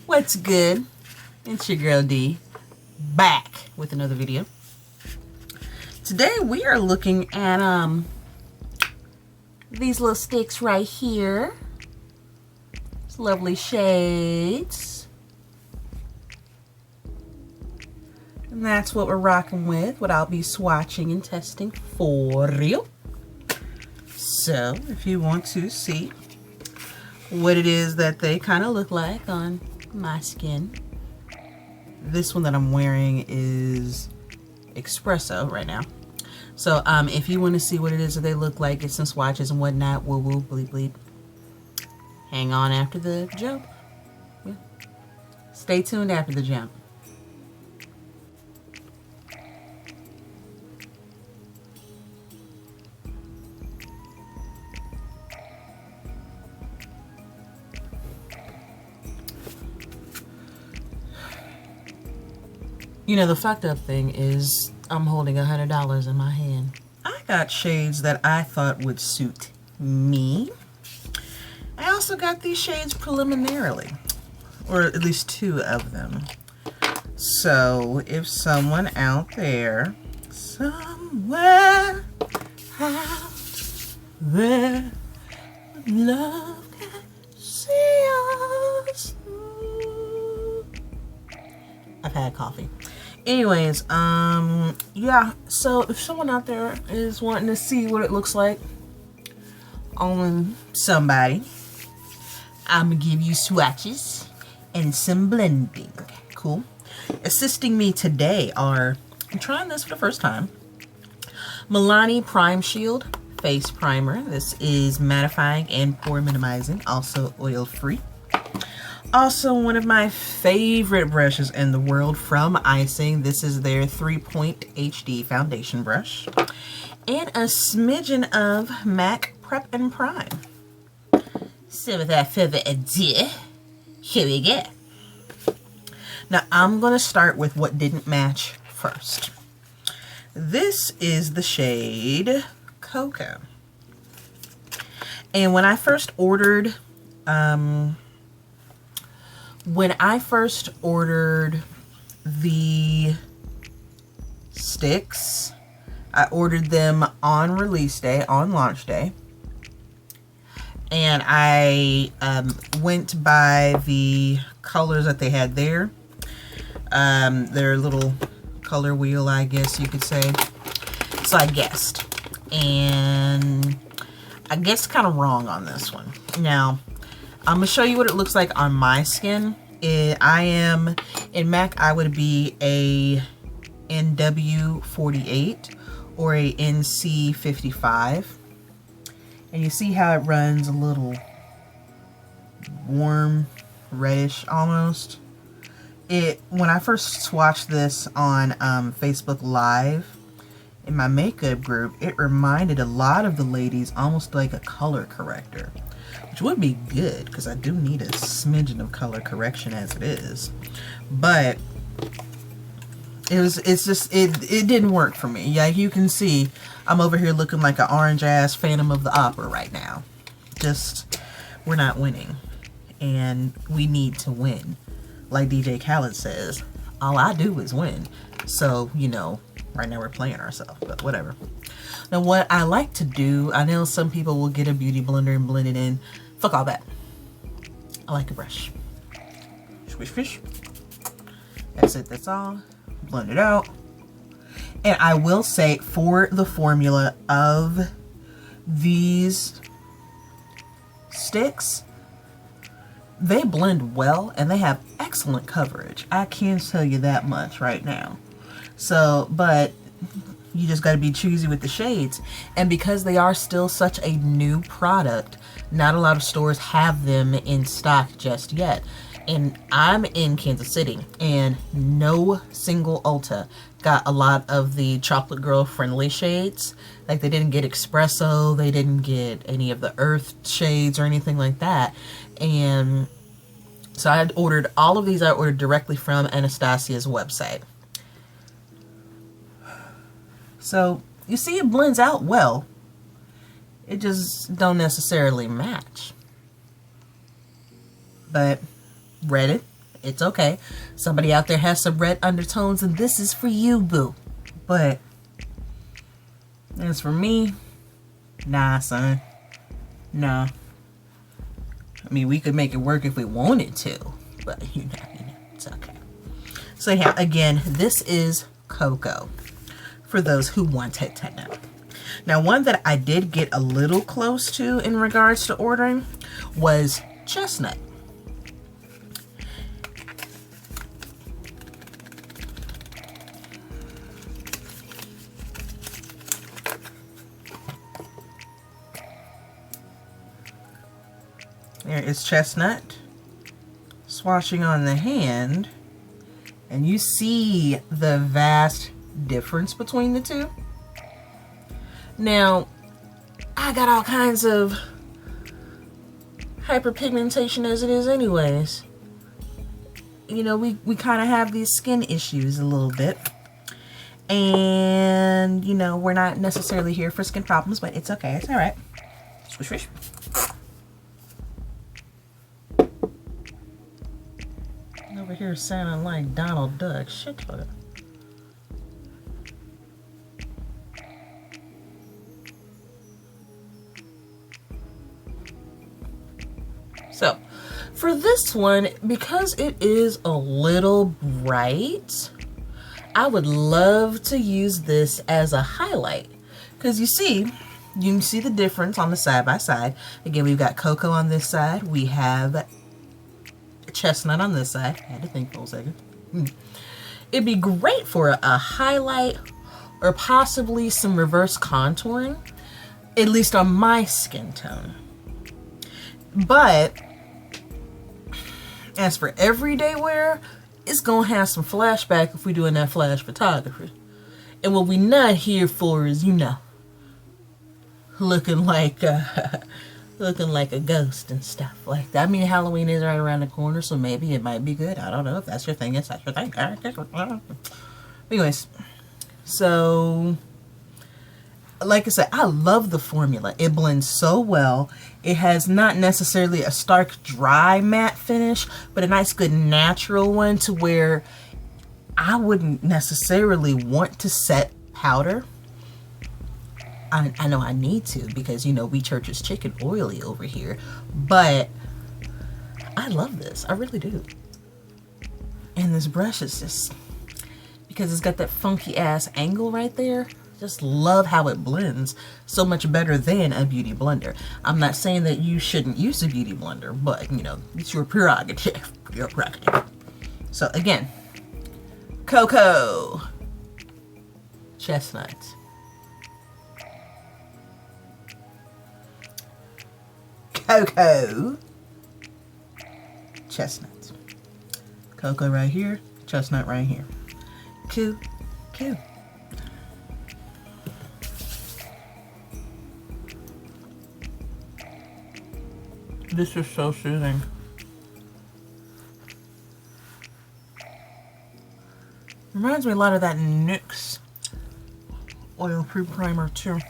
What's good? It's your girl D, back with another video. Today we are looking at these little sticks right here. It's lovely shades. And that's what we're rocking with, what I'll be swatching and testing for you. So, if you want to see what it is that they kind of look like on my skin. This one that I'm wearing is Espresso right now. So, if you want to see what it is that they look like, get some swatches and whatnot, woo woo, bleep bleep. Hang on after the jump. Yeah. Stay tuned after the jump. You know, the fucked up thing is I'm holding $100 in my hand. I got shades that I thought would suit me. I also got these shades preliminarily, or at least 2 of them. So if someone out there, somewhere out there, love can see us. I've had coffee. Anyways, yeah, so if someone out there is wanting to see what it looks like on somebody, I'm gonna give you swatches and some blending. Cool. Assisting me today are, I'm trying this for the first time, Milani Prime Shield Face Primer. This is mattifying and pore minimizing, also oil free. Also, one of my favorite brushes in the world from Icing. This is their 3-point HD foundation brush. And a smidgen of MAC Prep and Prime. So without further ado, here we go. Now, I'm going to start with what didn't match first. This is the shade Cocoa. And when I first ordered the sticks, I ordered them on release day, on launch day. And I went by the colors that they had there. Their little color wheel, I guess you could say. So I guessed. And I guessed kind of wrong on this one. Now, I'm going to show you what it looks like on my skin. I am, in MAC, I would be a NW48 or a NC55. And you see how it runs a little warm, reddish almost. When I first swatched this on Facebook Live in my makeup group, it reminded a lot of the ladies almost like a color corrector. Which would be good, because I do need a smidgen of color correction as it is. But it didn't work for me. Yeah, you can see I'm over here looking like an orange ass Phantom of the Opera right now. Just, we're not winning. And we need to win. Like DJ Khaled says, all I do is win. So, you know, right now we're playing ourselves, but whatever. Now, what I like to do, I know some people will get a beauty blender and blend it in. Fuck all that. I like a brush. Swish, fish. That's it, that's all. Blend it out. And I will say, for the formula of these sticks, they blend well and they have excellent coverage. I can tell you that much right now. So, but you just got to be choosy with the shades. And because they are still such a new product, not a lot of stores have them in stock just yet. And I'm in Kansas City, and no single Ulta got a lot of the Chocolate Girl friendly shades. Like, they didn't get Espresso, they didn't get any of the Earth shades or anything like that. And so I had ordered all of these, I ordered directly from Anastasia's website. So you see it blends out well. It just don't necessarily match. but Reddit, it's okay. Somebody out there has some red undertones, and this is for you, boo. But as for me, nah, son. Nah. I mean, we could make it work if we wanted to, but you know, it's okay. So yeah, again, this is Cocoa, for those who wanted to know. Now, one that I did get a little close to in regards to ordering was Chestnut. There is Chestnut swatching on the hand, and you see the vast difference between the two. Now, I got all kinds of hyperpigmentation as it is anyways. You know, we kind of have these skin issues a little bit. And, you know, we're not necessarily here for skin problems, but it's okay. It's all right. Swish, swish. Over here sounding like Donald Duck. Shit. So, for this one, because it is a little bright, I would love to use this as a highlight. Because you can see the difference on the side by side. Again, we've got Cocoa on this side. We have Chestnut on this side. I had to think for a second. It'd be great for a highlight or possibly some reverse contouring, at least on my skin tone. But as for everyday wear, it's gonna have some flashback if we're doing that flash photography. And what we're not here for is, you know, looking like a ghost and stuff like that. I mean, Halloween is right around the corner, so maybe it might be good. I don't know if that's your thing. It's not your thing. Anyways, so like I said, I love the formula. It blends so well. It has not necessarily a stark, dry matte finish, but a nice, good, natural one to where I wouldn't necessarily want to set powder. I know I need to because, you know, we Church's chicken oily over here, but I love this. I really do. And this brush is just, because it's got that funky ass angle right there, just love how it blends so much better than a beauty blender. I'm not saying that you shouldn't use a beauty blender, but, you know, it's your prerogative. Your prerogative. So again, Cocoa, Chestnut. Cocoa, Chestnut. Cocoa right here, Chestnut right here. Coo, coo. This is so soothing. Reminds me a lot of that NYX oil-free primer too.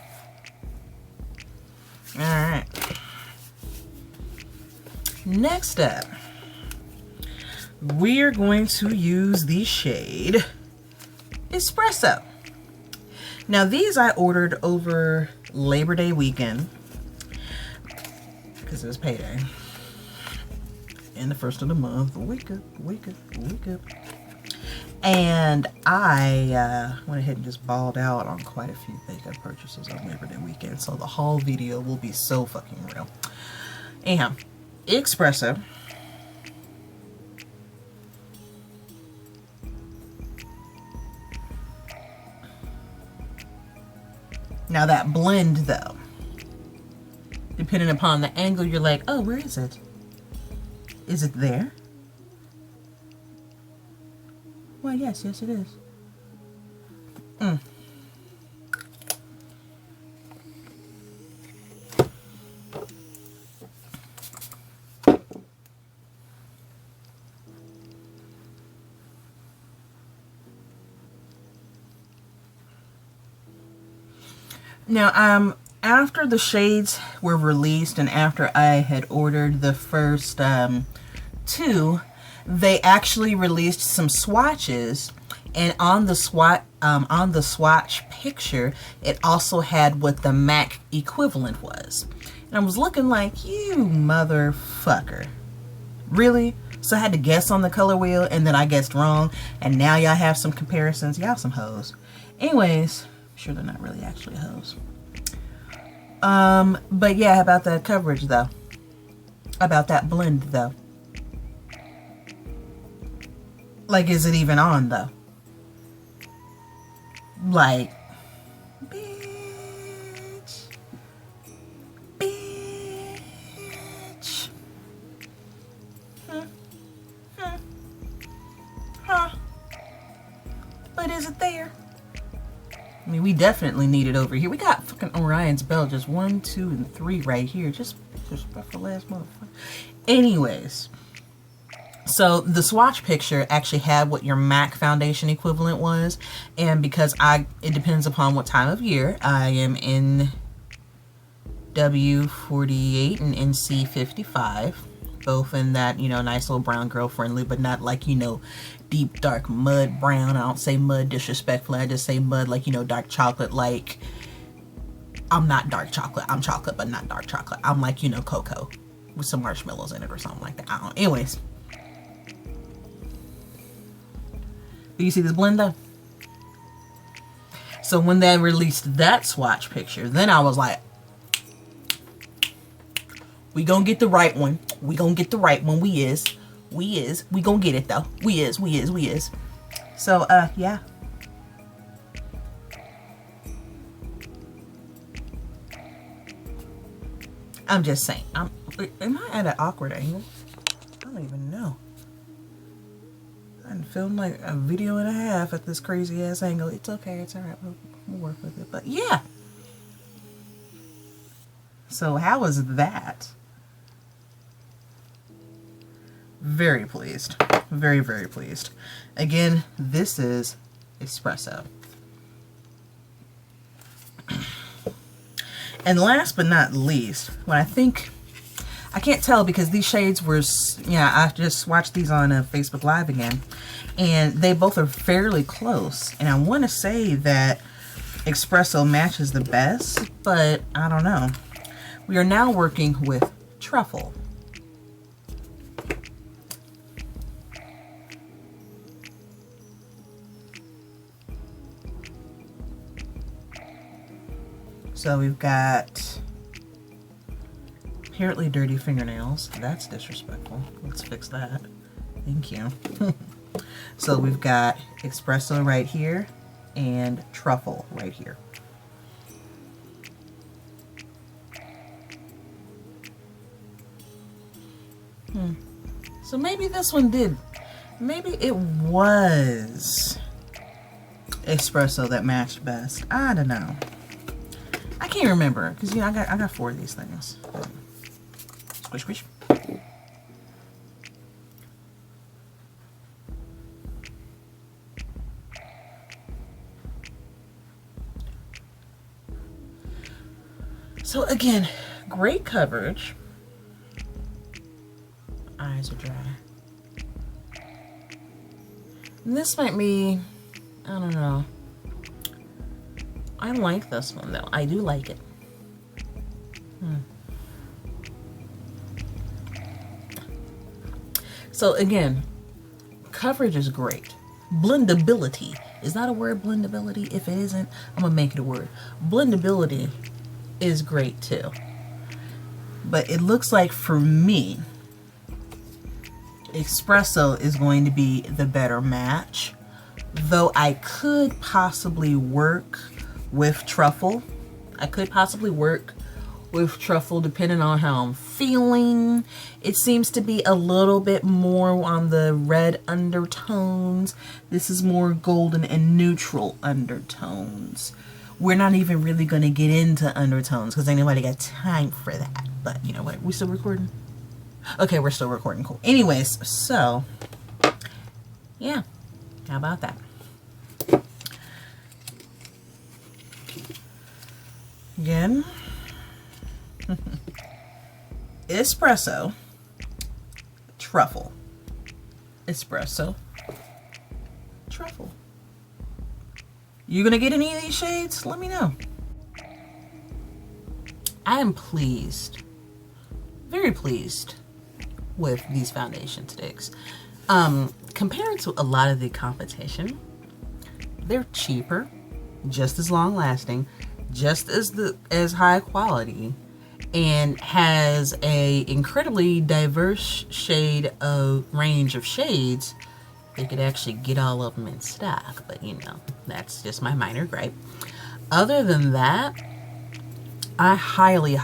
Alright. Next up, we are going to use the shade Espresso. Now these I ordered over Labor Day weekend because it was payday. And the first of the month, wake up, wake up, wake up. And I went ahead and just balled out on quite a few makeup purchases on Labor Day weekend. So the haul video will be so fucking real. Anyhow, Espresso. Now that blend though, depending upon the angle, you're like, oh, where is it? Is it there? Well, yes, it is. Now, after the shades were released and after I had ordered the first Two, they actually released some swatches, and on the swatch picture, it also had what the MAC equivalent was. And I was looking like, you motherfucker. Really? So I had to guess on the color wheel, and then I guessed wrong, and now y'all have some comparisons. Y'all some hoes. Anyways, I'm sure they're not really actually hoes. But yeah, about that coverage though. About that blend though. Like, is it even on though? Like, bitch. Bitch. Huh. But is it there? I mean, we definitely need it over here. We got fucking Orion's Bell, just 1, 2, and 3 right here. Just for last motherfucker. Anyways, so the swatch picture actually had what your MAC foundation equivalent was, and because it depends upon what time of year. I am in W48 and NC55, both in that, you know, nice little brown girl friendly, but not like, you know, deep dark mud brown. I don't say mud disrespectfully, I just say mud like, you know, dark chocolate. Like, I'm not dark chocolate, I'm chocolate but not dark chocolate. I'm like, you know, cocoa with some marshmallows in it or something like that. I don't know. Anyways, do you see this blend though? So when they released that swatch picture, then I was like, we gonna get the right one. We gonna get the right one. We gonna get it though. We is. So, yeah. I'm just saying. Am I at an awkward angle? I don't even know. I filmed like a video and a half at this crazy ass angle. It's okay. It's alright. We'll work with it. But yeah. So how was that? Very pleased. Very, very pleased. Again, this is espresso. And last but not least, when I can't tell because these shades were, yeah, I just watched these on Facebook Live again, and they both are fairly close. And I want to say that espresso matches the best, but I don't know. We are now working with truffle. So we've got apparently dirty fingernails. That's disrespectful. Let's fix that. Thank you. So we've got espresso right here and truffle right here. So maybe this one did. Maybe it was espresso that matched best. I don't know. I can't remember because, you know, I got 4 of these things. Squish, squish. So again, great coverage. Eyes are dry. And this might be, I don't know. I like this one though. I do like it. So again, coverage is great. Blendability. Is that a word, blendability? If it isn't, I'm gonna make it a word. Blendability is great too. But it looks like for me, espresso is going to be the better match. Though I could possibly work with truffle. I could possibly work with truffle depending on how I'm feeling. It seems to be a little bit more on the red undertones. This is more golden and neutral undertones. We're not even really going to get into undertones because ain't nobody got time for that. But you know what? We still recording? Okay, we're still recording. Cool. Anyways, so yeah. How about that? Again, espresso, Truffle. Espresso, Truffle. You gonna get any of these shades? Let me know. I am pleased, very pleased with these foundation sticks. Compared to a lot of the competition, they're cheaper, just as long lasting, just as high quality, and has a incredibly diverse range of shades. They could actually get all of them in stock, but you know, that's just my minor gripe. Other than that, I highly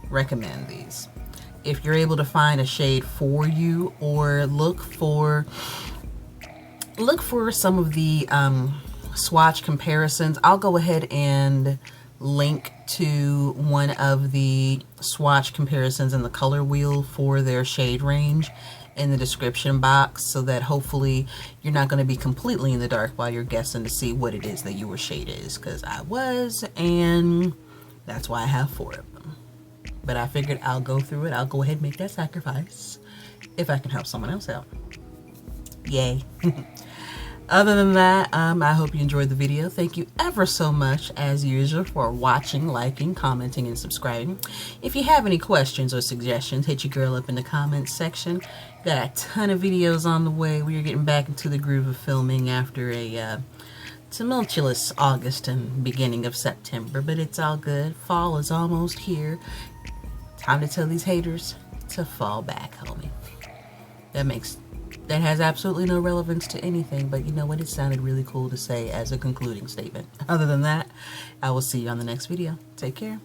recommend these. If you're able to find a shade for you, or look for some of the swatch comparisons. I'll go ahead and link to one of the swatch comparisons in the color wheel for their shade range in the description box, so that hopefully you're not going to be completely in the dark while you're guessing to see what it is that your shade is, because I was, and that's why I have 4 of them. But I figured I'll go through it. I'll go ahead and make that sacrifice if I can help someone else out. Yay. Other than that, I hope you enjoyed the video. Thank you ever so much, as usual, for watching, liking, commenting, and subscribing. If you have any questions or suggestions, hit your girl up in the comments section. Got a ton of videos on the way. We are getting back into the groove of filming after a tumultuous August and beginning of September, but it's all good. Fall is almost here. Time to tell these haters to fall back, homie. That has absolutely no relevance to anything, but you know what? It sounded really cool to say as a concluding statement. Other than that, I will see you on the next video. Take care.